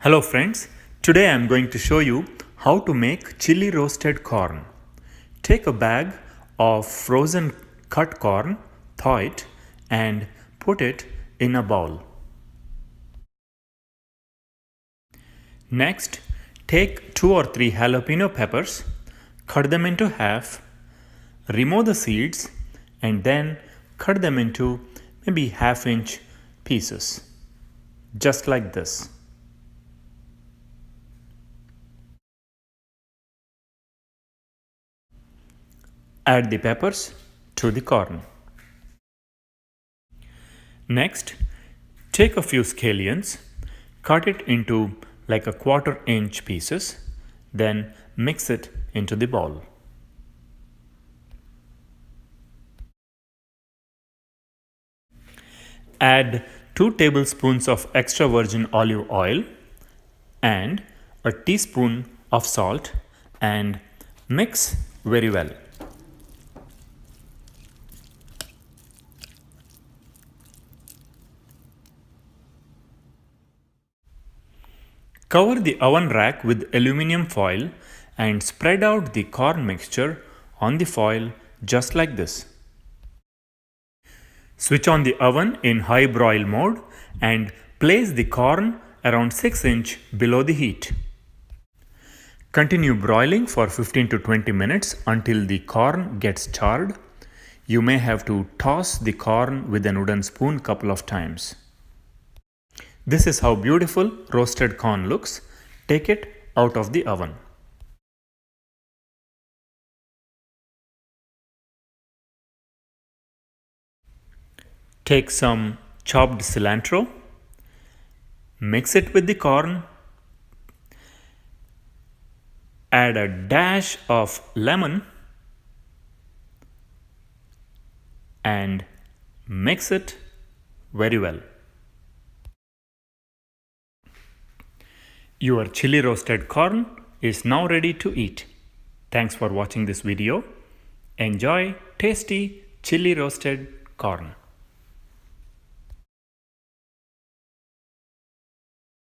Hello friends, today I am going to show you how to make chili roasted corn. Take a bag of frozen cut corn, thaw it and put it in a bowl. Next, take 2 or 3 jalapeno peppers, cut them into half, remove the seeds and then cut them into maybe half-inch pieces, just like this. Add the peppers to the corn. Next, take a few scallions, cut it into like a 1/4 inch pieces, then mix it into the bowl. Add 2 tablespoons of extra virgin olive oil and a teaspoon of salt and mix very well. Cover the oven rack with aluminum foil and spread out the corn mixture on the foil just like this. Switch on the oven in high broil mode and place the corn around 6 inch below the heat. Continue broiling for 15 to 20 minutes until the corn gets charred. You may have to toss the corn with a wooden spoon couple of times. This is how beautiful roasted corn looks. Take it out of the oven. Take some chopped cilantro, mix it with the corn, add a dash of lemon and mix it very well. Your chili roasted corn is now ready to eat. Thanks for watching this video. Enjoy tasty chili roasted corn.